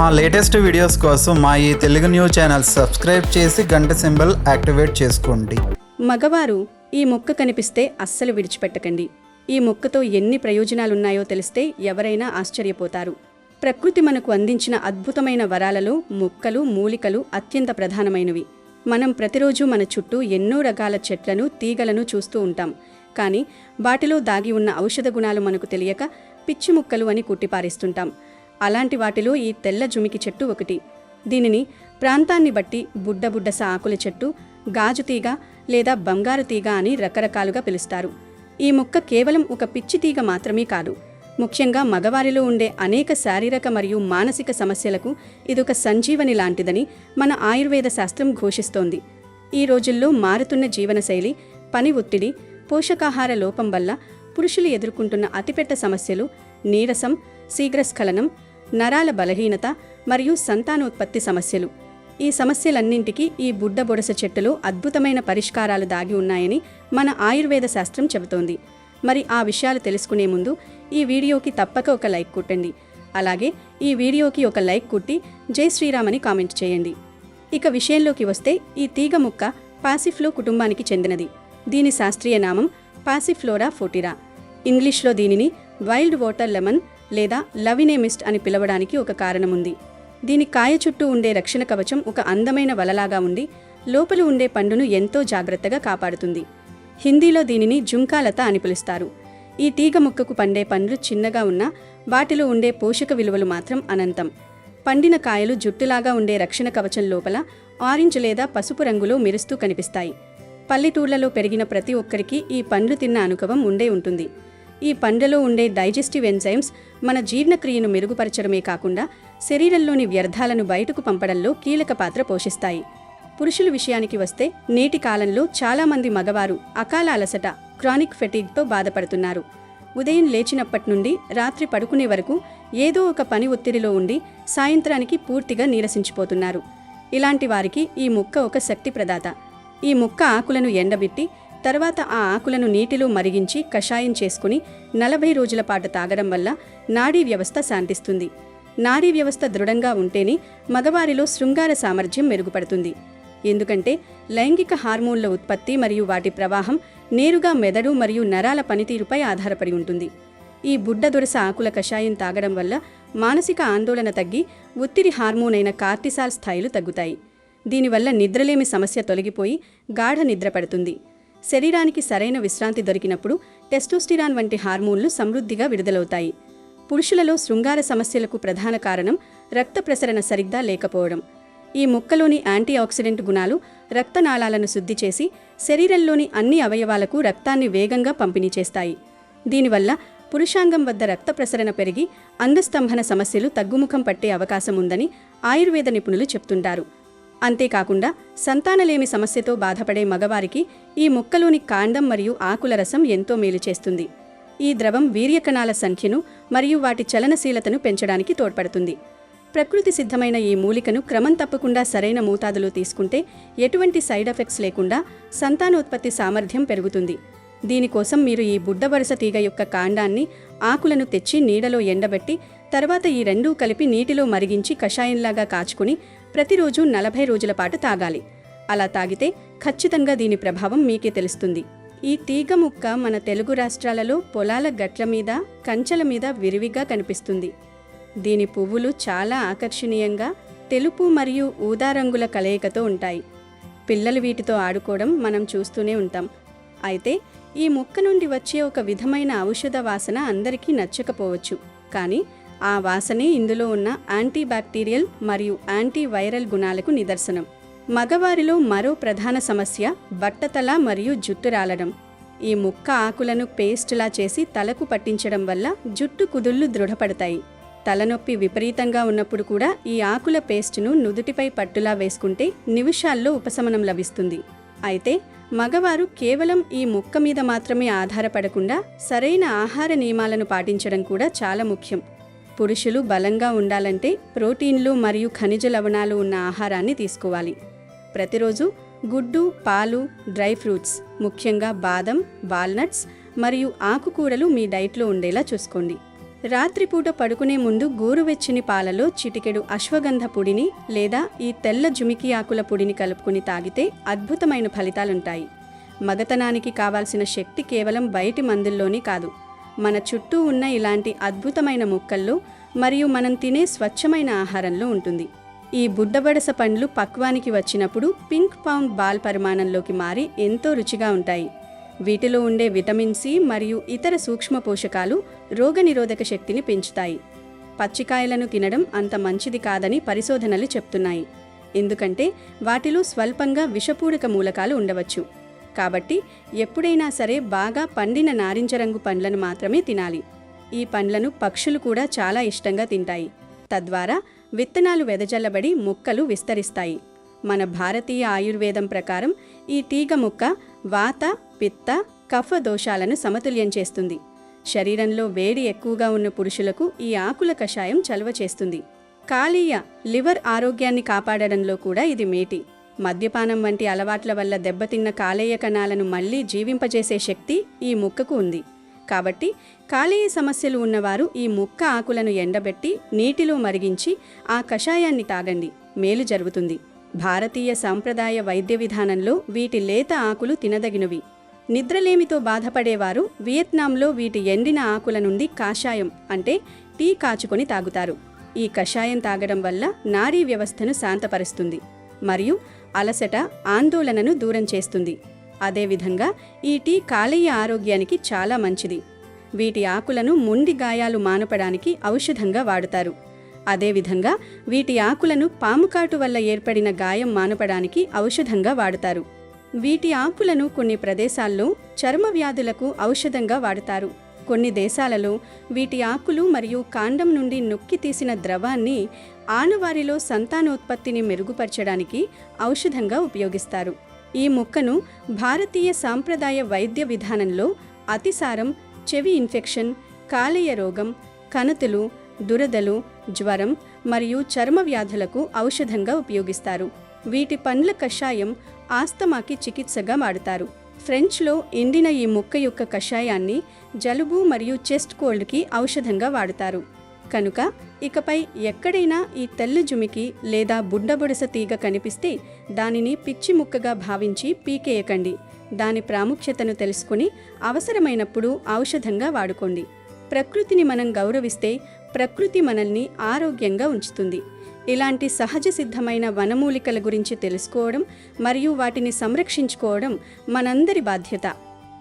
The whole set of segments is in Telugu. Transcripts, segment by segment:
మా లేటెస్ట్ వీడియోస్ కోసం మా ఈ తెలుగు న్యూస్ ఛానల్ సబ్స్క్రైబ్ చేసి గంట సింబల్ యాక్టివేట్ చేసుకోండి. మగవారు ఈ మొక్క కనిపిస్తే అస్సలు విడిచిపెట్టకండి. ఈ మొక్కతో ఎన్ని ప్రయోజనాలున్నాయో తెలిస్తే ఎవరైనా ఆశ్చర్యపోతారు. ప్రకృతి మనకు అందించిన అద్భుతమైన వరాలలో మొక్కలు, మూలికలు అత్యంత ప్రధానమైనవి. మనం ప్రతిరోజు మన చుట్టూ ఎన్నో రకాల చెట్లను, తీగలను చూస్తూ ఉంటాం. కానీ వాటిలో దాగి ఉన్న ఔషధ గుణాలు మనకు తెలియక పిచ్చి ముక్కలు అని కుట్టిపారేస్తుంటాం. అలాంటి వాటిలో ఈ తెల్ల జుమికి చెట్టు ఒకటి. దీనిని ప్రాంతాన్ని బట్టి బుడ్డబుడ్డస ఆకుల చెట్టు, గాజు తీగ లేదా బంగారు తీగ అని రకరకాలుగా పిలుస్తారు. ఈ మొక్క కేవలం ఒక పిచ్చి తీగ మాత్రమే కాదు. ముఖ్యంగా మగవారిలో ఉండే అనేక శారీరక మరియు మానసిక సమస్యలకు ఇదొక సంజీవని లాంటిదని మన ఆయుర్వేద శాస్త్రం ఘోషిస్తోంది. ఈ రోజుల్లో మారుతున్న జీవనశైలి, పని ఒత్తిడి, పోషకాహార లోపం వల్ల పురుషులు ఎదుర్కొంటున్న అతిపెద్ద సమస్యలు నీరసం, శీఘ్రస్ఖలనం, నరాల బలహీనత మరియు సంతానోత్పత్తి సమస్యలు. ఈ సమస్యలన్నింటికీ ఈ బుడ్డబొడస చెట్టులో అద్భుతమైన పరిష్కారాలు దాగి ఉన్నాయని మన ఆయుర్వేద శాస్త్రం చెబుతోంది. మరి ఆ విషయాలు తెలుసుకునే ముందు ఈ వీడియోకి తప్పక ఒక లైక్ కొట్టండి. అలాగే ఈ వీడియోకి ఒక లైక్ కొట్టి జై శ్రీరామ్ అని కామెంట్ చేయండి. ఇక విషయంలోకి వస్తే ఈ తీగ మొక్క పాసిఫ్లో కుటుంబానికి చెందినది. దీని శాస్త్రీయ నామం పాసిఫ్లోరా ఫోటిరా. ఇంగ్లీష్లో దీనిని వైల్డ్ వాటర్ లెమన్ లేదా లవినే మిస్ట్ అని పిలవడానికి ఒక కారణముంది. దీని కాయ చుట్టూ ఉండే రక్షణ కవచం ఒక అందమైన వలలాగా ఉండి లోపల ఉండే పండును ఎంతో జాగ్రత్తగా కాపాడుతుంది. హిందీలో దీనిని జుంకాలత అని పిలుస్తారు. ఈ తీగ మొక్కకు పండే పండ్లు చిన్నగా ఉన్నా వాటిలో ఉండే పోషక విలువలు మాత్రం అనంతం. పండిన కాయలు జుట్టులాగా ఉండే రక్షణ కవచం లోపల ఆరెంజ్ లేదా పసుపు రంగులో మెరుస్తూ కనిపిస్తాయి. పల్లెటూళ్లలో పెరిగిన ప్రతి ఒక్కరికి ఈ పండ్లు తిన్న అనుభవం ఉండే ఉంటుంది. ఈ పండ్లలో ఉండే డైజెస్టివ్ ఎంజైమ్స్ మన జీర్ణక్రియను మెరుగుపరచడమే కాకుండా శరీరంలోని వ్యర్థాలను బయటకు పంపడంలో కీలక పాత్ర పోషిస్తాయి. పురుషుల విషయానికి వస్తే నేటి కాలంలో చాలామంది మగవారు అకాల అలసట, క్రానిక్ ఫెటిగ్తో బాధపడుతున్నారు. ఉదయం లేచినప్పటి నుండి రాత్రి పడుకునే వరకు ఏదో ఒక పని ఒత్తిడిలో ఉండి సాయంత్రానికి పూర్తిగా నీరసించిపోతున్నారు. ఇలాంటి వారికి ఈ మొక్క ఒక శక్తి ప్రదాత. ఈ మొక్క ఆకులను ఎండబెట్టి తర్వాత ఆ ఆకులను నీటిలో మరిగించి కషాయం చేసుకుని 40 రోజుల పాటు తాగడం వల్ల నాడీ వ్యవస్థ శాంతిస్తుంది. నాడీ వ్యవస్థ దృఢంగా ఉంటేనే మగవారిలో శృంగార సామర్థ్యం మెరుగుపడుతుంది. ఎందుకంటే లైంగిక హార్మోన్ల ఉత్పత్తి మరియు వాటి ప్రవాహం నేరుగా మెదడు మరియు నరాల పనితీరుపై ఆధారపడి ఉంటుంది. ఈ బుడ్డదొరస ఆకుల కషాయం తాగడం వల్ల మానసిక ఆందోళన తగ్గి ఒత్తిడి హార్మోన్ అయిన కార్టిసాల్ స్థాయిలు తగ్గుతాయి. దీనివల్ల నిద్రలేమి సమస్య తొలగిపోయి గాఢ నిద్ర పడుతుంది. శరీరానికి సరైన విశ్రాంతి దొరికినప్పుడు టెస్టోస్టిరాన్ వంటి హార్మోన్లు సమృద్ధిగా విడుదలవుతాయి. పురుషులలో శృంగార సమస్యలకు ప్రధాన కారణం రక్త ప్రసరణ సరిగ్గా లేకపోవడం. ఈ మొక్కలోని యాంటీ ఆక్సిడెంట్ గుణాలు రక్తనాళాలను శుద్ధి చేసి శరీరంలోని అన్ని అవయవాలకు రక్తాన్ని వేగంగా పంపిణీ చేస్తాయి. దీనివల్ల పురుషాంగం వద్ద రక్త ప్రసరణ పెరిగి అంగస్తంభన సమస్యలు తగ్గుముఖం పట్టే అవకాశం ఉందని ఆయుర్వేద నిపుణులు చెప్తుంటారు. అంతేకాకుండా సంతానలేమి సమస్యతో బాధపడే మగవారికి ఈ మొక్కలోని కాండం మరియు ఆకుల రసం ఎంతో మేలు చేస్తుంది. ఈ ద్రవం వీర్యకణాల సంఖ్యను మరియు వాటి చలనశీలతను పెంచడానికి తోడ్పడుతుంది. ప్రకృతి సిద్ధమైన ఈ మూలికను క్రమం తప్పకుండా సరైన మోతాదులో తీసుకుంటే ఎటువంటి సైడ్ ఎఫెక్ట్స్ లేకుండా సంతానోత్పత్తి సామర్థ్యం పెరుగుతుంది. దీనికోసం మీరు ఈ బుడ్డవరస తీగ యొక్క కాండాన్ని, ఆకులను తెచ్చి నీడలో ఎండబెట్టి తర్వాత ఈ రెండూ కలిపి నీటిలో మరిగించి కషాయంలాగా కాచుకుని ప్రతిరోజు 40 రోజుల పాటు తాగాలి. అలా తాగితే ఖచ్చితంగా దీని ప్రభావం మీకే తెలుస్తుంది. ఈ తీగ ముక్క మన తెలుగు రాష్ట్రాలలో పొలాల గట్ల మీద, కంచెల మీద విరివిగా కనిపిస్తుంది. దీని పువ్వులు చాలా ఆకర్షణీయంగా తెలుపు మరియు ఊదా రంగుల కలయికతో ఉంటాయి. పిల్లలు వీటితో ఆడుకోవడం మనం చూస్తూనే ఉంటాం. అయితే ఈ మొక్క నుండి వచ్చే ఒక విధమైన ఔషధ వాసన అందరికీ నచ్చకపోవచ్చు. కానీ ఆ వాసనే ఇందులో ఉన్న యాంటీబ్యాక్టీరియల్ మరియు యాంటీవైరల్ గుణాలకు నిదర్శనం. మగవారిలో మరో ప్రధాన సమస్య బట్టతల మరియు జుట్టు రాలడం. ఈ మొక్క ఆకులను పేస్టులా చేసి తలకు పట్టించడం వల్ల జుట్టు కుదుళ్లు దృఢపడతాయి. తలనొప్పి విపరీతంగా ఉన్నప్పుడు కూడా ఈ ఆకుల పేస్టును నుదుటిపై పట్టులా వేసుకుంటే నిమిషాల్లో ఉపశమనం లభిస్తుంది. అయితే మగవారు కేవలం ఈ మొక్క మీద మాత్రమే ఆధారపడకుండా సరైన ఆహార నియమాలను పాటించడం కూడా చాలా ముఖ్యం. పురుషులు బలంగా ఉండాలంటే ప్రోటీన్లు మరియు ఖనిజ లవణాలు ఉన్న ఆహారాన్ని తీసుకోవాలి. ప్రతిరోజు గుడ్డు, పాలు, డ్రై ఫ్రూట్స్, ముఖ్యంగా బాదం, వాల్నట్స్ మరియు ఆకుకూరలు మీ డైట్లో ఉండేలా చూసుకోండి. రాత్రిపూట పడుకునే ముందు గోరువెచ్చని పాలలో చిటికెడు అశ్వగంధ పొడిని లేదా ఈ తెల్ల జుమికి ఆకుల పొడిని కలుపుకుని తాగితే అద్భుతమైన ఫలితాలుంటాయి. మగతనానికి కావాల్సిన శక్తి కేవలం బయటి మందుల్లోనే కాదు, మన చుట్టూ ఉన్న ఇలాంటి అద్భుతమైన మొక్కల్లో మరియు మనం తినే స్వచ్ఛమైన ఆహారంలో ఉంటుంది. ఈ బుడ్డబడస పండ్లు పక్వానికి వచ్చినప్పుడు పింక్ పౌండ్ బాల్ పరిమాణంలోకి మారి ఎంతో రుచిగా ఉంటాయి. వీటిలో ఉండే విటమిన్ సి మరియు ఇతర సూక్ష్మ పోషకాలు రోగనిరోధక శక్తిని పెంచుతాయి. పచ్చికాయలను తినడం అంత మంచిది కాదని పరిశోధనలు చెప్తున్నాయి, ఎందుకంటే వాటిలో స్వల్పంగా విషపూరక మూలకాలు ఉండవచ్చు. కాబట్టి ఎప్పుడైనా సరే బాగా పండిన నారింజ రంగు పండ్లను మాత్రమే తినాలి. ఈ పండ్లను పక్షులు కూడా చాలా ఇష్టంగా తింటాయి. తద్వారా విత్తనాలు వెదజల్లబడి మొక్కలు విస్తరిస్తాయి. మన భారతీయ ఆయుర్వేదం ప్రకారం ఈ తీగ మొక్క వాత, పిత్త, కఫ దోషాలను సమతుల్యం చేస్తుంది. శరీరంలో వేడి ఎక్కువగా ఉన్న పురుషులకు ఈ ఆకుల కషాయం చలువ చేస్తుంది. కాలీయ లివర్ ఆరోగ్యాన్ని కాపాడడంలో కూడా ఇది మేటి. మద్యపానం వంటి అలవాట్ల వల్ల దెబ్బతిన్న కాలేయ కణాలను మళ్లీ జీవింపజేసే శక్తి ఈ మొక్కకు ఉంది. కాబట్టి కాలేయ సమస్యలు ఉన్నవారు ఈ మొక్క ఆకులను ఎండబెట్టి నీటిలో మరిగించి ఆ కషాయాన్ని తాగండి, మేలు జరుగుతుంది. భారతీయ సాంప్రదాయ వైద్య విధానంలో వీటి లేత ఆకులు తినదగినవి. నిద్రలేమితో బాధపడేవారు వియత్నాంలో వీటి ఎండిన ఆకుల నుండి కాషాయం అంటే టీ కాచుకొని తాగుతారు. ఈ కషాయం తాగడం వల్ల నాడీ వ్యవస్థను శాంతపరుస్తుంది మరియు అలసట, ఆందోళనను దూరం చేస్తుంది. అదేవిధంగా ఈ టీ కాలేయ ఆరోగ్యానికి చాలా మంచిది. వీటి ఆకులను మొండి గాయాలు మానపడానికి ఔషధంగా వాడుతారు. అదేవిధంగా వీటి ఆకులను పాముకాటు వల్ల ఏర్పడిన గాయం మానపడానికి ఔషధంగా వాడుతారు. వీటి ఆకులను కొన్ని ప్రదేశాల్లో చర్మ వ్యాధులకు ఔషధంగా వాడుతారు. కొన్ని దేశాలలో వీటి ఆకులు మరియు కాండం నుండి నొక్కి తీసిన ద్రవాన్ని ఆనవారిలో సంతానోత్పత్తిని మెరుగుపరచడానికి ఔషధంగా ఉపయోగిస్తారు. ఈ మొక్కను భారతీయ సాంప్రదాయ వైద్య విధానంలో అతిసారం, చెవి ఇన్ఫెక్షన్, కాలేయ రోగం, కణతులు, దురదలు, జ్వరం మరియు చర్మ వ్యాధులకు ఔషధంగా ఉపయోగిస్తారు. వీటి పండ్ల కషాయం ఆస్తమాకి చికిత్సగా వాడుతారు. ఫ్రెంచ్లో ఎండిన ఈ మొక్క యొక్క కషాయాన్ని జలుబు మరియు చెస్ట్ కోల్డ్కి ఔషధంగా వాడుతారు. కనుక ఇకపై ఎక్కడైనా ఈ తెల్ల జుమికి లేదా బుడ్డబొడస తీగ కనిపిస్తే దానిని పిచ్చి ముక్కగా భావించి పీకేయకండి. దాని ప్రాముఖ్యతను తెలుసుకుని అవసరమైనప్పుడు ఔషధంగా వాడుకోండి. ప్రకృతిని మనం గౌరవిస్తే ప్రకృతి మనల్ని ఆరోగ్యంగా ఉంచుతుంది. ఇలాంటి సహజ సిద్ధమైన వనమూలికల గురించి తెలుసుకోవడం మరియు వాటిని సంరక్షించుకోవడం మనందరి బాధ్యత.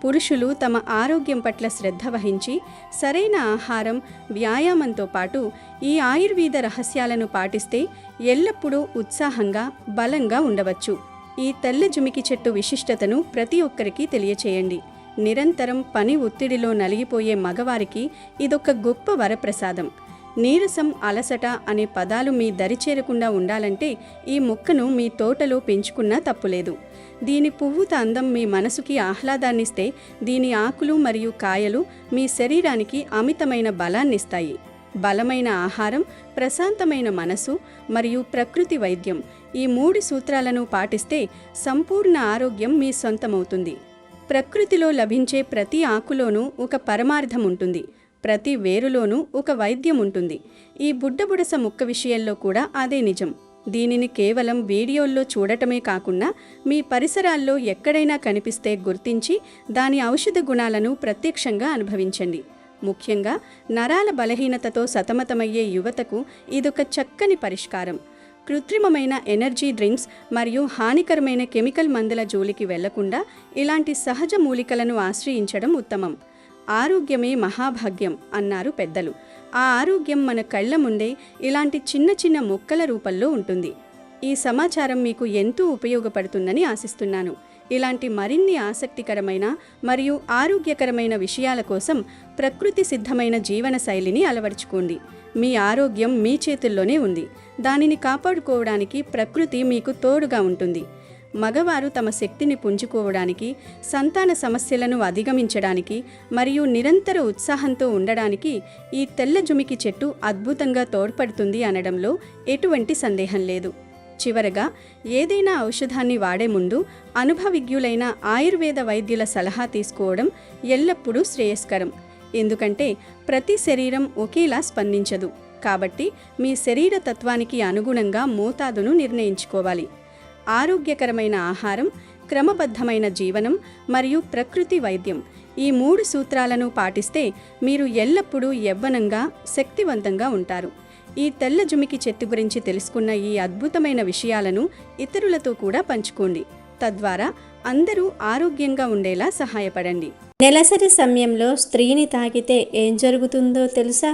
పురుషులు తమ ఆరోగ్యం పట్ల శ్రద్ధ వహించి సరైన ఆహారం, వ్యాయామంతో పాటు ఈ ఆయుర్వేద రహస్యాలను పాటిస్తే ఎల్లప్పుడూ ఉత్సాహంగా, బలంగా ఉండవచ్చు. ఈ తెల్ల జుమికి చెట్టు విశిష్టతను ప్రతి ఒక్కరికి తెలియచేయండి. నిరంతరం పని ఒత్తిడిలో నలిగిపోయే మగవారికి ఇదొక గొప్ప వరప్రసాదం. నీరసం, అలసట అనే పదాలు మీ దరిచేరకుండా ఉండాలంటే ఈ మొక్కను మీ తోటలో పెంచుకున్నా తప్పులేదు. దీని పువ్వుత అందం మీ మనసుకి ఆహ్లాదాన్నిస్తే దీని ఆకులు మరియు కాయలు మీ శరీరానికి అమితమైన బలాన్నిస్తాయి. బలమైన ఆహారం, ప్రశాంతమైన మనసు మరియు ప్రకృతి వైద్యం, ఈ 3 సూత్రాలను పాటిస్తే సంపూర్ణ ఆరోగ్యం మీ సొంతమవుతుంది. ప్రకృతిలో లభించే ప్రతి ఆకులోనూ ఒక పరమార్థం ఉంటుంది. ప్రతి వేరులోనూ ఒక వైద్యం ఉంటుంది. ఈ బుడ్డబుడస మొక్క విషయంలో కూడా అదే నిజం. దీనిని కేవలం వీడియోల్లో చూడటమే కాకుండా మీ పరిసరాల్లో ఎక్కడైనా కనిపిస్తే గుర్తించి దాని ఔషధ గుణాలను ప్రత్యక్షంగా అనుభవించండి. ముఖ్యంగా నరాల బలహీనతతో సతమతమయ్యే యువతకు ఇదొక చక్కని పరిష్కారం. కృత్రిమమైన ఎనర్జీ డ్రింక్స్ మరియు హానికరమైన కెమికల్ మందుల జోలికి వెళ్లకుండా ఇలాంటి సహజ మూలికలను ఆశ్రయించడం ఉత్తమం. ఆరోగ్యమే మహాభాగ్యం అన్నారు పెద్దలు. ఆ ఆరోగ్యం మన కళ్ల ముందే ఇలాంటి చిన్న చిన్న మొక్కల రూపంలో ఉంటుంది. ఈ సమాచారం మీకు ఎంతో ఉపయోగపడుతుందని ఆశిస్తున్నాను. ఇలాంటి మరిన్ని ఆసక్తికరమైన మరియు ఆరోగ్యకరమైన విషయాల కోసం ప్రకృతి సిద్ధమైన జీవన శైలిని అలవర్చుకోండి. మీ ఆరోగ్యం మీ చేతుల్లోనే ఉంది. దానిని కాపాడుకోవడానికి ప్రకృతి మీకు తోడుగా ఉంటుంది. మగవారు తమ శక్తిని పుంజుకోవడానికి, సంతాన సమస్యలను అధిగమించడానికి మరియు నిరంతర ఉత్సాహంతో ఉండడానికి ఈ తెల్ల జుమికి చెట్టు అద్భుతంగా తోడ్పడుతుంది అనడంలో ఎటువంటి సందేహం లేదు. చివరగా, ఏదైనా ఔషధాన్ని వాడే ముందు అనుభవజ్ఞులైన ఆయుర్వేద వైద్యుల సలహా తీసుకోవడం ఎల్లప్పుడూ శ్రేయస్కరం. ఎందుకంటే ప్రతి శరీరం ఒకేలా స్పందించదు. కాబట్టి మీ శరీర తత్వానికి అనుగుణంగా మోతాదును నిర్ణయించుకోవాలి. ఆరోగ్యకరమైన ఆహారం, క్రమబద్ధమైన జీవనం మరియు ప్రకృతి వైద్యం, ఈ 3 సూత్రాలను పాటిస్తే మీరు ఎల్లప్పుడూ యవ్వనంగా, శక్తివంతంగా ఉంటారు. ఈ తెల్ల జుమికి చెట్టు గురించి తెలుసుకున్న ఈ అద్భుతమైన విషయాలను ఇతరులతో కూడా పంచుకోండి. తద్వారా అందరూ ఆరోగ్యంగా ఉండేలా సహాయపడండి. నెలసరి సమయంలో స్త్రీని తాకితే ఏం జరుగుతుందో తెలుసా?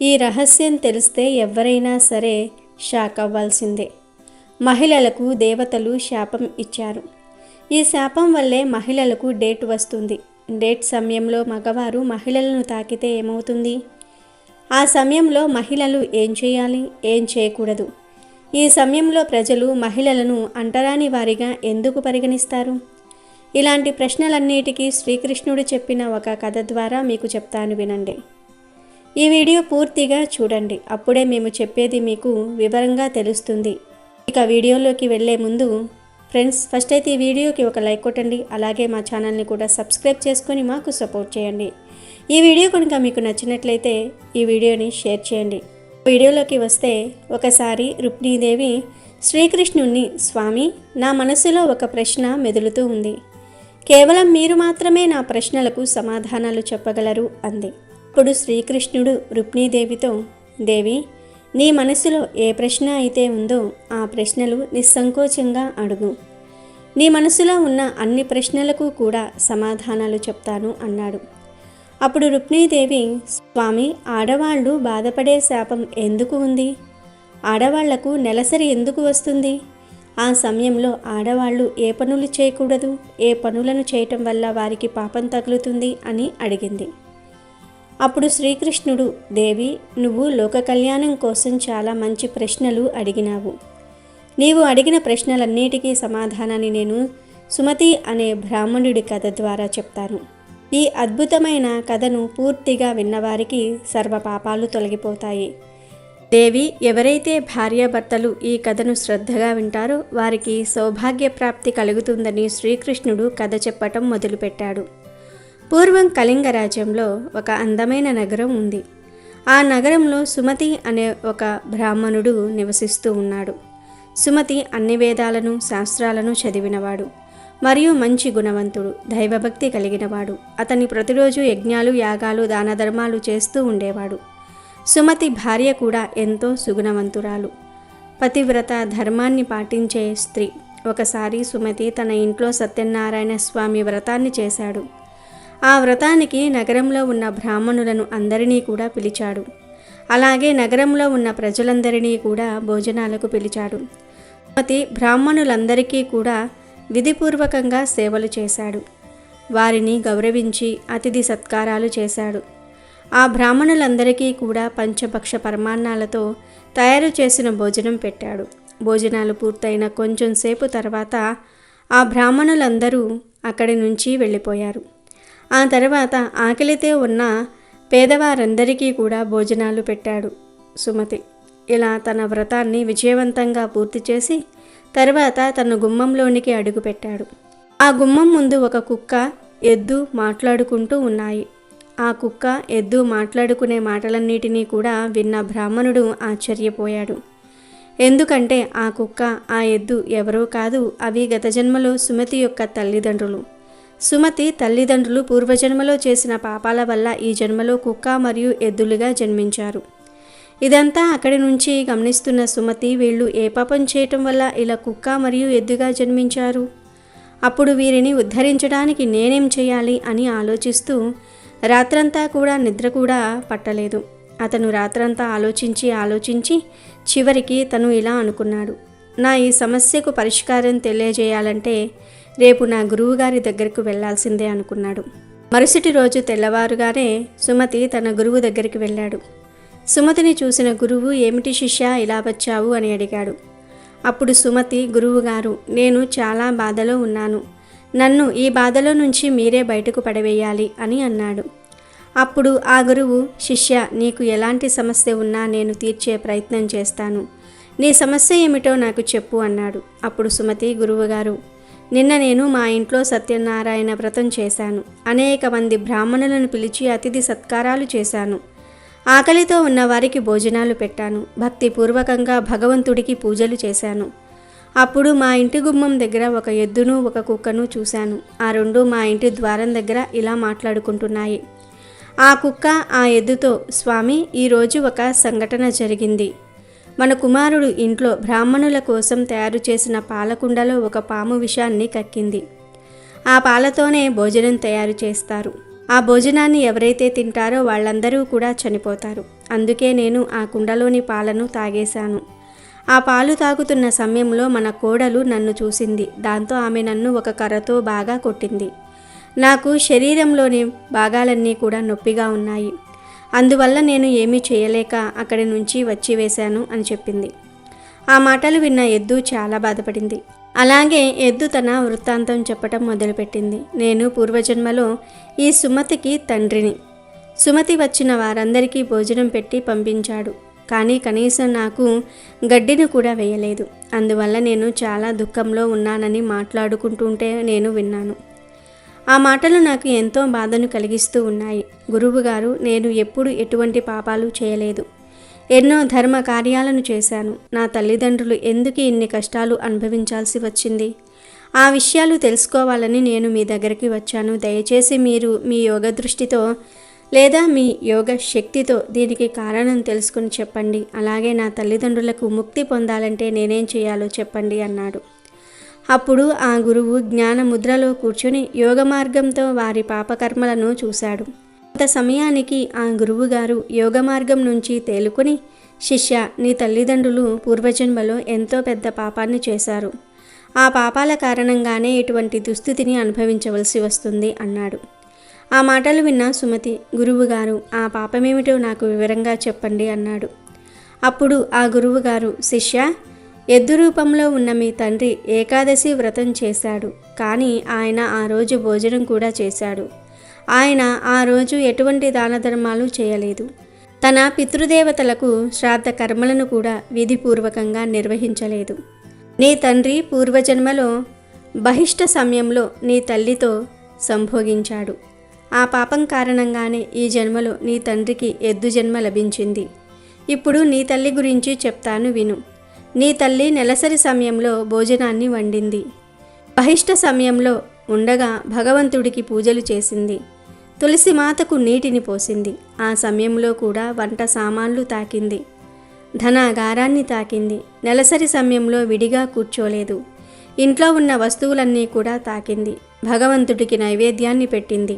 ఈ రహస్యం తెలిస్తే ఎవరైనా సరే షాక్ అవ్వాల్సిందే. మహిళలకు దేవతలు శాపం ఇచ్చారు. ఈ శాపం వల్లే మహిళలకు డేట్ వస్తుంది. డేట్ సమయంలో మగవారు మహిళలను తాకితే ఏమవుతుంది? ఆ సమయంలో మహిళలు ఏం చేయాలి, ఏం చేయకూడదు? ఈ సమయంలో ప్రజలు మహిళలను అంటరాని వారిగా ఎందుకు పరిగణిస్తారు? ఇలాంటి ప్రశ్నలన్నిటికీ శ్రీకృష్ణుడు చెప్పిన ఒక కథ ద్వారా మీకు చెప్తాను, వినండి. ఈ వీడియో పూర్తిగా చూడండి, అప్పుడే మేము చెప్పేది మీకు వివరంగా తెలుస్తుంది. ఇక వీడియోలోకి వెళ్ళే ముందు ఫ్రెండ్స్, ఫస్ట్ అయితే ఈ వీడియోకి ఒక లైక్ కొట్టండి. అలాగే మా ఛానల్ని కూడా సబ్స్క్రైబ్ చేసుకొని మాకు సపోర్ట్ చేయండి. ఈ వీడియో కనుక మీకు నచ్చినట్లయితే ఈ వీడియోని షేర్ చేయండి. వీడియోలోకి వస్తే, ఒకసారి రుక్మిణీదేవి శ్రీకృష్ణుణ్ణి, స్వామి, నా మనసులో ఒక ప్రశ్న మెదులుతూ ఉంది. కేవలం మీరు మాత్రమే నా ప్రశ్నలకు సమాధానాలు చెప్పగలరు అంది. అప్పుడు శ్రీకృష్ణుడు రుక్మిణీదేవితో, దేవి, నీ మనసులో ఏ ప్రశ్న అయితే ఉందో ఆ ప్రశ్నలు నిస్సంకోచంగా అడుగు. నీ మనసులో ఉన్న అన్ని ప్రశ్నలకు కూడా సమాధానాలు చెప్తాను అన్నాడు. అప్పుడు రుక్మిణీదేవి, స్వామి, ఆడవాళ్ళు బాధపడే శాపం ఎందుకు ఉంది? ఆడవాళ్లకు నెలసరి ఎందుకు వస్తుంది? ఆ సమయంలో ఆడవాళ్ళు ఏ పనులు చేయకూడదు, ఏ పనులను చేయటం వల్ల వారికి పాపం తగులుతుంది అని అడిగింది. అప్పుడు శ్రీకృష్ణుడు, దేవి, నువ్వు లోక కళ్యాణం కోసం చాలా మంచి ప్రశ్నలు అడిగినావు. నీవు అడిగిన ప్రశ్నలన్నిటికీ సమాధానాన్ని నేను సుమతి అనే బ్రాహ్మణుడి కథ ద్వారా చెప్తాను. ఈ అద్భుతమైన కథను పూర్తిగా విన్నవారికి సర్వ పాపాలు తొలగిపోతాయి. దేవి, ఎవరైతే భార్యాభర్తలు ఈ కథను శ్రద్ధగా వింటారో వారికి సౌభాగ్య ప్రాప్తి కలుగుతుందని శ్రీకృష్ణుడు కథ చెప్పటం మొదలుపెట్టాడు. పూర్వం కళింగ రాజ్యంలో ఒక అందమైన నగరం ఉంది. ఆ నగరంలో సుమతి అనే ఒక బ్రాహ్మణుడు నివసిస్తూ ఉన్నాడు. సుమతి అన్ని వేదాలను, శాస్త్రాలను చదివినవాడు మరియు మంచి గుణవంతుడు, దైవభక్తి కలిగినవాడు. అతని ప్రతిరోజు యజ్ఞాలు, యాగాలు, దాన ధర్మాలు చేస్తూ ఉండేవాడు. సుమతి భార్య కూడా ఎంతో సుగుణవంతురాలు, పతివ్రత, ధర్మాన్ని పాటించే స్త్రీ. ఒకసారి సుమతి తన ఇంట్లో సత్యనారాయణ స్వామి వ్రతాన్ని చేశాడు. ఆ వ్రతానికి నగరంలో ఉన్న బ్రాహ్మణులను అందరినీ కూడా పిలిచాడు. అలాగే నగరంలో ఉన్న ప్రజలందరినీ కూడా భోజనాలకు పిలిచాడు. సుమతి బ్రాహ్మణులందరికీ కూడా విధిపూర్వకంగా సేవలు చేశాడు. వారిని గౌరవించి అతిథి సత్కారాలు చేశాడు. ఆ బ్రాహ్మణులందరికీ కూడా పంచభక్ష పరమాన్నాలతో తయారు చేసిన భోజనం పెట్టాడు. భోజనాలు పూర్తయిన కొంచెం సేపు తర్వాత ఆ బ్రాహ్మణులందరూ అక్కడి నుంచి వెళ్ళిపోయారు. ఆ తర్వాత ఆకలితో ఉన్న పేదవారందరికీ కూడా భోజనాలు పెట్టాడు సుమతి. ఇలా తన వ్రతాన్ని విజయవంతంగా పూర్తి చేసి తర్వాత తన గుమ్మంలోనికి అడుగుపెట్టాడు. ఆ గుమ్మం ముందు ఒక కుక్క, ఎద్దు మాట్లాడుకుంటూ ఉన్నాయి. ఆ కుక్క, ఎద్దు మాట్లాడుకునే మాటలన్నిటినీ కూడా విన్న బ్రాహ్మణుడు ఆశ్చర్యపోయాడు. ఎందుకంటే ఆ కుక్క, ఆ ఎద్దు ఎవరో కాదు, అవి గత జన్మలో సుమతి యొక్క తల్లిదండ్రులు. సుమతి తల్లిదండ్రులు పూర్వజన్మలో చేసిన పాపాల వల్ల ఈ జన్మలో కుక్క మరియు ఎద్దులుగా జన్మించారు. ఇదంతా అక్కడి నుంచి గమనిస్తున్న సుమతి, వీళ్ళు ఏ పాపం చేయటం వల్ల ఇలా కుక్క మరియు ఎద్దుగా జన్మించారు? అప్పుడు వీరిని ఉద్ధరించడానికి నేనేం చేయాలి అని ఆలోచిస్తూ రాత్రంతా కూడా నిద్ర కూడా పట్టలేదు. అతను రాత్రంతా ఆలోచించి చివరికి తను ఇలా అనుకున్నాడు, నా ఈ సమస్యకు పరిష్కారం తెలియజేయాలంటే రేపు నా గురువుగారి దగ్గరకు వెళ్లాల్సిందే అనుకున్నాడు. మరుసటి రోజు తెల్లవారుగానే సుమతి తన గురువు దగ్గరికి వెళ్ళాడు. సుమతిని చూసిన గురువు, ఏమిటి శిష్య ఇలా వచ్చావు అని అడిగాడు. అప్పుడు సుమతి, గురువుగారు, నేను చాలా బాధలో ఉన్నాను, నన్ను ఈ బాధలో నుంచి మీరే బయటకు పడవేయాలి అని అన్నాడు. అప్పుడు ఆ గురువు, శిష్య, నీకు ఎలాంటి సమస్య ఉన్నా నేను తీర్చే ప్రయత్నం చేస్తాను, నీ సమస్య ఏమిటో నాకు చెప్పు అన్నాడు. అప్పుడు సుమతి, గురువుగారు, నిన్న నేను మా ఇంట్లో సత్యనారాయణ వ్రతం చేశాను. అనేక మంది బ్రాహ్మణులను పిలిచి అతిథి సత్కారాలు చేశాను. ఆకలితో ఉన్న వారికి భోజనాలు పెట్టాను. భక్తిపూర్వకంగా భగవంతుడికి పూజలు చేశాను. అప్పుడు మా ఇంటి గుమ్మం దగ్గర ఒక ఎద్దును ఒక కుక్కను చూశాను. ఆ రెండు మా ఇంటి ద్వారం దగ్గర ఇలా మాట్లాడుకుంటున్నాయి. ఆ కుక్క ఆ ఎద్దుతో, స్వామి, ఈరోజు ఒక సంఘటన జరిగింది. మన కుమారుడు ఇంట్లో బ్రాహ్మణుల కోసం తయారు చేసిన పాలకుండలో ఒక పాము విషాన్ని కక్కింది. ఆ పాలతోనే భోజనం తయారు చేస్తారు. ఆ భోజనాన్ని ఎవరైతే తింటారో వాళ్ళందరూ కూడా చనిపోతారు. అందుకే నేను ఆ కుండలోని పాలను తాగేశాను. ఆ పాలు తాగుతున్న సమయంలో మన కోడలు నన్ను చూసింది. దాంతో ఆమె నన్ను ఒక కర్రతో బాగా కొట్టింది. నాకు శరీరంలోని భాగాలన్నీ కూడా నొప్పిగా ఉన్నాయి. అందువల్ల నేను ఏమీ చేయలేక అక్కడి నుంచి వచ్చి వేశాను అని చెప్పింది. ఆ మాటలు విన్న ఎద్దు చాలా బాధపడింది. అలాగే ఎద్దు తన వృత్తాంతం చెప్పటం మొదలుపెట్టింది. నేను పూర్వజన్మలో ఈ సుమతికి తండ్రిని. సుమతి వచ్చిన వారందరికీ భోజనం పెట్టి పంపించాడు. కానీ కనీసం నాకు గడ్డిని కూడా వేయలేదు. అందువల్ల నేను చాలా దుఃఖంలో ఉన్నానని మాట్లాడుకుంటుంటే నేను విన్నాను. ఆ మాటలు నాకు ఎంతో బాధను కలిగిస్తూ ఉన్నాయి. గురువుగారు, నేను ఎప్పుడు ఎటువంటి పాపాలు చేయలేదు. ఎన్నో ధర్మ కార్యాలను చేశాను. నా తల్లిదండ్రులు ఎందుకు ఇన్ని కష్టాలు అనుభవించాల్సి వచ్చింది? ఆ విషయాలు తెలుసుకోవాలని నేను మీ దగ్గరికి వచ్చాను. దయచేసి మీరు మీ యోగ దృష్టితో లేదా మీ యోగ శక్తితో దీనికి కారణం తెలుసుకుని చెప్పండి. అలాగే నా తల్లిదండ్రులకు ముక్తి పొందాలంటే నేనేం చేయాలో చెప్పండి అన్నాడు. అప్పుడు ఆ గురువు జ్ఞాన ముద్రలో కూర్చుని యోగ మార్గంతో వారి పాపకర్మలను చూశాడు. కొంత సమయానికి ఆ గురువుగారు యోగ మార్గం నుంచి తేలుకొని, శిష్య, నీ తల్లిదండ్రులు పూర్వజన్మలో ఎంతో పెద్ద పాపాన్ని చేశారు. ఆ పాపాల కారణంగానే ఇటువంటి దుస్థితిని అనుభవించవలసి వస్తుంది అన్నాడు. ఆ మాటలు విన్న సుమతి, గురువుగారు, ఆ పాపమేమిటో నాకు వివరంగా చెప్పండి అన్నాడు. అప్పుడు ఆ గురువుగారు, శిష్య, ఎద్దు రూపంలో ఉన్న మీ తండ్రి ఏకాదశి వ్రతం చేశాడు. కానీ ఆయన ఆ రోజు భోజనం కూడా చేశాడు. ఆయన ఆ రోజు ఎటువంటి దాన ధర్మాలు చేయలేదు. తన పితృదేవతలకు శ్రాద్ధ కర్మలను కూడా విధిపూర్వకంగా నిర్వహించలేదు. నీ తండ్రి పూర్వజన్మలో బహిష్ట సమయంలో నీ తల్లితో సంభోగించాడు. ఆ పాపం కారణంగానే ఈ జన్మలో నీ తండ్రికి ఎద్దు జన్మ లభించింది. ఇప్పుడు నీ తల్లి గురించి చెప్తాను విను. నీ తల్లి నెలసరి సమయంలో భోజనాన్ని వండింది. బహిష్ట సమయంలో ఉండగా భగవంతుడికి పూజలు చేసింది. తులసి మాతకు నీటిని పోసింది. ఆ సమయంలో కూడా వంట సామాన్లు తాకింది. ధనాగారాన్ని తాకింది. నెలసరి సమయంలో విడిగా కూర్చోలేదు. ఇంట్లో ఉన్న వస్తువులన్నీ కూడా తాకింది. భగవంతుడికి నైవేద్యాన్ని పెట్టింది.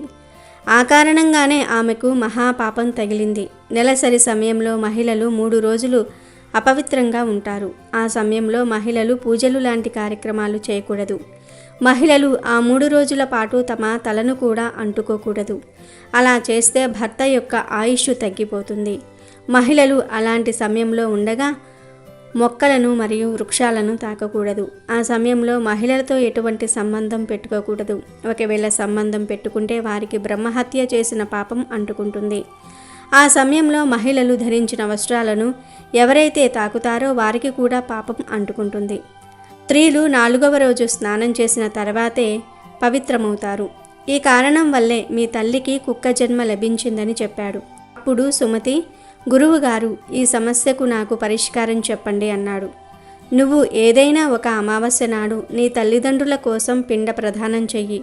ఆ కారణంగానే ఆమెకు మహాపాపం తగిలింది. నెలసరి సమయంలో మహిళలు 3 రోజులు అపవిత్రంగా ఉంటారు. ఆ సమయంలో మహిళలు పూజలు లాంటి కార్యక్రమాలు చేయకూడదు. మహిళలు ఆ 3 రోజుల పాటు తమ తలను కూడా అంటుకోకూడదు. అలా చేస్తే భర్త యొక్క ఆయుష్ తగ్గిపోతుంది. మహిళలు అలాంటి సమయంలో ఉండగా మొక్కలను మరియు వృక్షాలను తాకకూడదు. ఆ సమయంలో మహిళలతో ఎటువంటి సంబంధం పెట్టుకోకూడదు. ఒకవేళ సంబంధం పెట్టుకుంటే వారికి బ్రహ్మహత్య చేసిన పాపం అంటుకుంటుంది. ఆ సమయంలో మహిళలు ధరించిన వస్త్రాలను ఎవరైతే తాకుతారో వారికి కూడా పాపం అంటుకుంటుంది. స్త్రీలు 4వ రోజు స్నానం చేసిన తర్వాతే పవిత్రమవుతారు. ఈ కారణం వల్లే మీ తల్లికి కుక్క జన్మ లభించిందని చెప్పాడు. అప్పుడు సుమతి, గురువుగారు, ఈ సమస్యకు నాకు పరిష్కారం చెప్పండి అన్నాడు. నువ్వు ఏదైనా ఒక అమావాస్య నాడు నీ తల్లిదండ్రుల కోసం పిండ ప్రదానం చెయ్యి,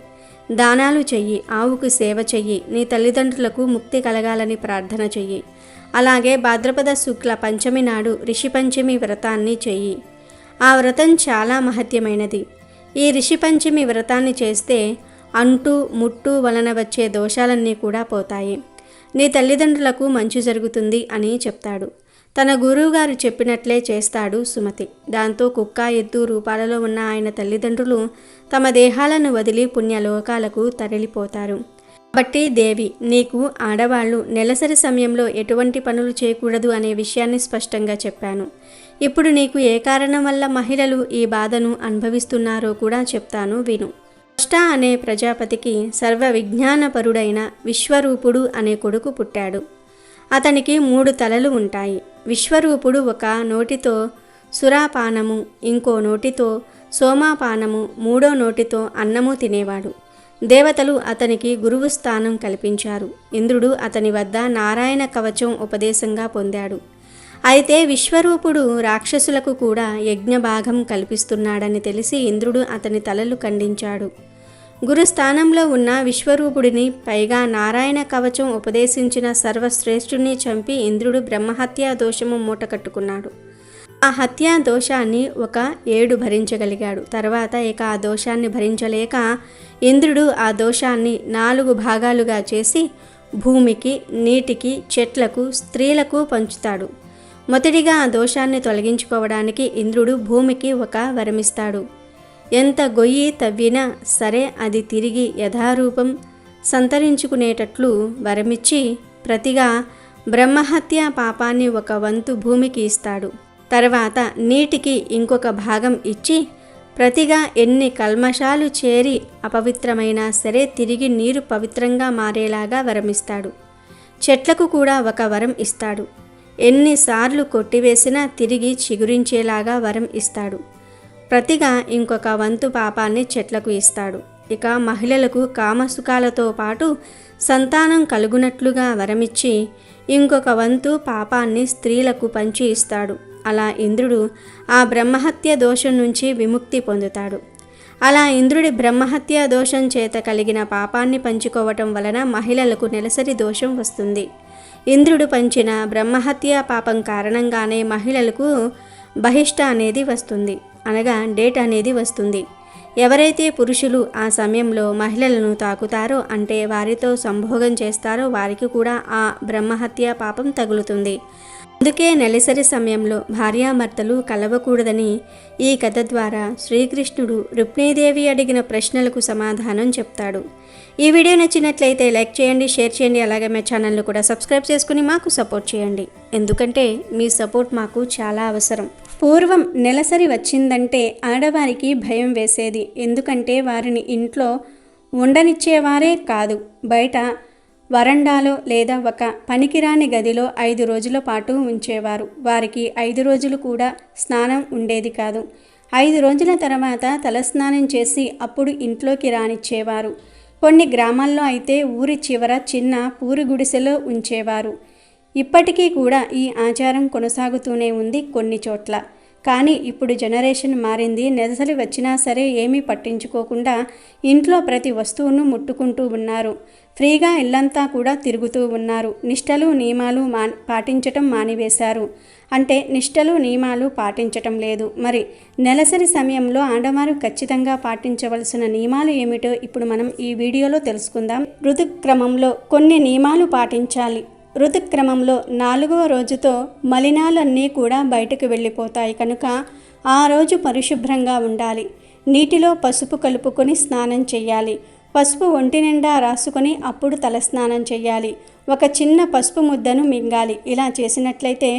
దానాలు చెయ్యి, ఆవుకు సేవ చెయ్యి, నీ తల్లిదండ్రులకు ముక్తి కలగాలని ప్రార్థన చెయ్యి. అలాగే భాద్రపద శుక్ల పంచమి నాడు రిషి పంచమి వ్రతాన్ని చెయ్యి. ఆ వ్రతం చాలా మహత్యమైనది. ఈ రిషి పంచమి వ్రతాన్ని చేస్తే అంటు ముట్టు వలన వచ్చే దోషాలన్నీ కూడా పోతాయి. నీ తల్లిదండ్రులకు మంచి జరుగుతుంది అని చెప్తాడు. తన గురువుగారు చెప్పినట్లే చేస్తాడు సుమతి. దాంతో కుక్క, ఎద్దు రూపాలలో ఉన్న ఆయన తల్లిదండ్రులు తమ దేహాలను వదిలి పుణ్యలోకాలకు తరలిపోతారు. కాబట్టి దేవి, నీకు ఆడవాళ్ళు నెలసరి సమయంలో ఎటువంటి పనులు చేయకూడదు అనే విషయాన్ని స్పష్టంగా చెప్పాను. ఇప్పుడు నీకు ఏ కారణం వల్ల మహిళలు ఈ బాధను అనుభవిస్తున్నారో కూడా చెప్తాను విను. త్వష్ట అనే ప్రజాపతికి సర్వ విజ్ఞానపరుడైన విశ్వరూపుడు అనే కొడుకు పుట్టాడు. అతనికి 3 తలలు ఉంటాయి. విశ్వరూపుడు ఒక నోటితో సురాపానము, ఇంకో నోటితో సోమాపానము, 3వ నోటితో అన్నము తినేవాడు. దేవతలు అతనికి గురువు స్థానం కల్పించారు. ఇంద్రుడు అతని వద్ద నారాయణ కవచం ఉపదేశంగా పొందాడు. అయితే విశ్వరూపుడు రాక్షసులకు కూడా యజ్ఞభాగం కల్పిస్తున్నాడని తెలిసి ఇంద్రుడు అతని తలలు ఖండించాడు. గురుస్థానంలో ఉన్న విశ్వరూపుడిని, పైగా నారాయణ కవచం ఉపదేశించిన సర్వశ్రేష్ఠుని చంపి ఇంద్రుడు బ్రహ్మహత్యా దోషము మూటకట్టుకున్నాడు. ఆ హత్యా దోషాన్ని 1 ఏడు భరించగలిగాడు. తర్వాత ఇక ఆ దోషాన్ని భరించలేక ఇంద్రుడు ఆ దోషాన్ని 4 భాగాలుగా చేసి భూమికి, నీటికి, చెట్లకు, స్త్రీలకు పంచుతాడు. మొదటిగా ఆ దోషాన్ని తొలగించుకోవడానికి ఇంద్రుడు భూమికి 1 వరమిస్తాడు. ఎంత గొయ్యి తవ్వినా సరే అది తిరిగి యథారూపం సంతరించుకునేటట్లు వరమిచ్చి ప్రతిగా బ్రహ్మహత్య పాపాన్ని 1 వంతు భూమికి ఇస్తాడు. తర్వాత నీటికి ఇంకొక భాగం ఇచ్చి ప్రతిగా ఎన్ని కల్మషాలు చేరి అపవిత్రమైనా సరే తిరిగి నీరు పవిత్రంగా మారేలాగా వరమిస్తాడు. చెట్లకు కూడా 1 వరం ఇస్తాడు. ఎన్నిసార్లు కొట్టివేసినా తిరిగి చిగురించేలాగా వరం ఇస్తాడు. ప్రతిగా ఇంకొక వంతు పాపాన్ని చెట్లకు ఇస్తాడు. ఇక మహిళలకు కామసుఖాలతో పాటు సంతానం కలుగునట్లుగా వరమిచ్చి ఇంకొక వంతు పాపాన్ని స్త్రీలకు పంచి ఇస్తాడు. అలా ఇంద్రుడు ఆ బ్రహ్మహత్య దోషం నుంచి విముక్తి పొందుతాడు. అలా ఇంద్రుడి బ్రహ్మహత్య దోషం చేత కలిగిన పాపాన్ని పంచుకోవటం వలన మహిళలకు నెలసరి దోషం వస్తుంది. ఇంద్రుడు పంచిన బ్రహ్మహత్య పాపం కారణంగానే మహిళలకు బహిష్ట అనేది వస్తుంది, అనగా డేట్ అనేది వస్తుంది. ఎవరైతే పురుషులు ఆ సమయంలో మహిళలను తాకుతారో, అంటే వారితో సంభోగం చేస్తారో వారికి కూడా ఆ బ్రహ్మహత్య పాపం తగులుతుంది. అందుకే నెలసరి సమయంలో భార్యాభర్తలు కలవకూడదని ఈ కథ ద్వారా శ్రీకృష్ణుడు రుక్మిణీదేవి అడిగిన ప్రశ్నలకు సమాధానం చెప్తాడు. ఈ వీడియో నచ్చినట్లయితే లైక్ చేయండి, షేర్ చేయండి, అలాగే మా ఛానల్ను కూడా సబ్స్క్రైబ్ చేసుకుని మాకు సపోర్ట్ చేయండి. ఎందుకంటే మీ సపోర్ట్ మాకు చాలా అవసరం. పూర్వం నెలసరి వచ్చిందంటే ఆడవారికి భయం వేసేది. ఎందుకంటే వారిని ఇంట్లో ఉండనిచ్చేవారే కాదు, బయట వరండాలో లేదా ఒక పనికిరాని గదిలో 5 రోజుల పాటు ఉంచేవారు. వారికి 5 రోజులు కూడా స్నానం ఉండేది కాదు. 5 రోజుల తర్వాత తలస్నానం చేసి అప్పుడు ఇంట్లోకి రానిచ్చేవారు. కొన్ని గ్రామాల్లో అయితే ఊరి చివర చిన్న పూరి గుడిసెలో ఉంచేవారు. ఇప్పటికీ కూడా ఈ ఆచారం కొనసాగుతూనే ఉంది కొన్ని చోట్ల. కానీ ఇప్పుడు జనరేషన్ మారింది. నెలసరి వచ్చినా సరే ఏమీ పట్టించుకోకుండా ఇంట్లో ప్రతి వస్తువును ముట్టుకుంటూ ఉన్నారు. ఫ్రీగా ఇల్లంతా కూడా తిరుగుతూ ఉన్నారు. నిష్టలు నియమాలు పాటించటం మానివేశారు. అంటే నిష్టలు నియమాలు పాటించటం లేదు. మరి నెలసరి సమయంలో ఆడవారు ఖచ్చితంగా పాటించవలసిన నియమాలు ఏమిటో ఇప్పుడు మనం ఈ వీడియోలో తెలుసుకుందాం. ఋతుక్రమంలో కొన్ని నియమాలు పాటించాలి. ఋతుక్రమంలో 4వ రోజుతో మలినాలన్నీ కూడా బయటకు వెళ్ళిపోతాయి కనుక ఆ రోజు పరిశుభ్రంగా ఉండాలి. నీటిలో పసుపు కలుపుకొని స్నానం చేయాలి. పసుపు ఒంటి నిండా రాసుకొని అప్పుడు తలస్నానం చేయాలి. ఒక చిన్న పసుపు ముద్దను మింగాలి. ఇలా చేసినట్లయితే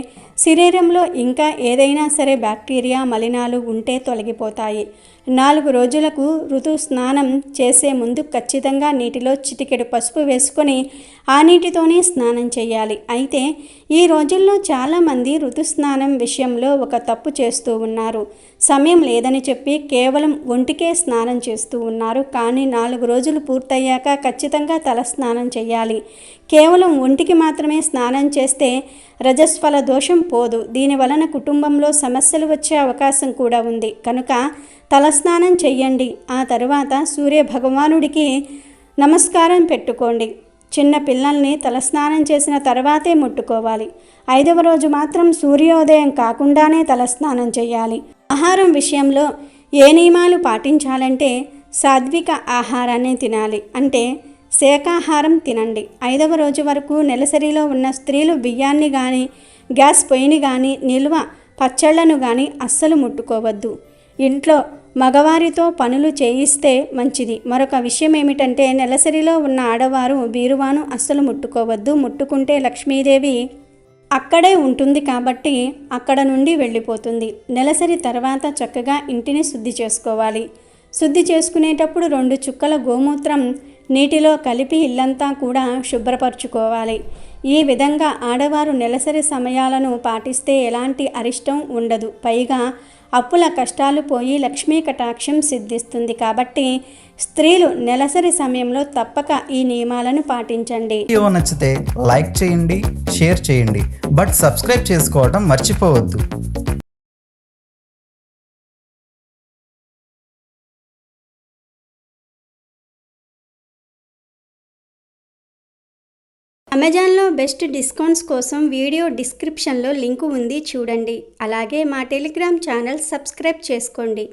శరీరంలో ఇంకా ఏదైనా సరే బ్యాక్టీరియా మలినాలు ఉంటే తొలగిపోతాయి. 4 రోజులకు ఋతు స్నానం చేసే ముందు ఖచ్చితంగా నీటిలో చిటికెడు పసుపు వేసుకొని ఆ నీటితోనే స్నానం చేయాలి. అయితే ఈ రోజుల్లో చాలామంది ఋతుస్నానం విషయంలో ఒక తప్పు చేస్తూ ఉన్నారు. సమయం లేదని చెప్పి కేవలం ఒంటికే స్నానం చేస్తూ ఉన్నారు. కానీ 4 రోజులు పూర్తయ్యాక ఖచ్చితంగా తల స్నానం చేయాలి. కేవలం ఒంటికి మాత్రమే స్నానం చేస్తే రజస్ఫల దోషం పోదు. దీని వలన కుటుంబంలో సమస్యలు వచ్చే అవకాశం కూడా ఉంది. కనుక తలస్నానం చెయ్యండి. ఆ తర్వాత సూర్య భగవానుడికి నమస్కారం పెట్టుకోండి. చిన్న పిల్లల్ని తలస్నానం చేసిన తర్వాతే ముట్టుకోవాలి. 5వ రోజు మాత్రం సూర్యోదయం కాకుండానే తలస్నానం చేయాలి. ఆహారం విషయంలో ఏ నియమాలు పాటించాలంటే సాత్విక ఆహారాన్ని తినాలి. అంటే శాకాహారం తినండి. 5వ రోజు వరకు నెలసరిలో ఉన్న స్త్రీలు బియ్యాన్ని కానీ, గ్యాస్ పొయ్యిని కానీ, నిల్వ పచ్చళ్లను కానీ అస్సలు ముట్టుకోవద్దు. ఇంట్లో మగవారితో పనులు చేయిస్తే మంచిది. మరొక విషయం ఏమిటంటే నెలసరిలో ఉన్న ఆడవారు బీరువాను అస్సలు ముట్టుకోవద్దు. ముట్టుకుంటే లక్ష్మీదేవి అక్కడే ఉంటుంది కాబట్టి అక్కడ నుండి వెళ్ళిపోతుంది. నెలసరి తర్వాత చక్కగా ఇంటిని శుద్ధి చేసుకోవాలి. శుద్ధి చేసుకునేటప్పుడు 2 చుక్కల గోమూత్రం నీటిలో కలిపి ఇల్లంతా కూడా శుభ్రపరచుకోవాలి. ఈ విధంగా ఆడవారు నెలసరి సమయాలను పాటిస్తే ఎలాంటి అరిష్టం ఉండదు. పైగా అప్పుల కష్టాలు పోయి లక్ష్మీ కటాక్షం సిద్ధిస్తుంది. కాబట్టి స్త్రీలు నెలసరి సమయంలో తప్పక ఈ నియమాలను పాటించండి. వీడియో నచ్చితే లైక్ చేయండి, షేర్ చేయండి, బట్ సబ్స్క్రైబ్ చేసుకోవడం మర్చిపోవద్దు. అమెజాన్లో బెస్ట్ డిస్కౌంట్స్ కోసం వీడియో డిస్క్రిప్షన్లో లింకు ఉంది, చూడండి. అలాగే మా టెలిగ్రామ్ ఛానల్ సబ్స్క్రైబ్ చేసుకోండి.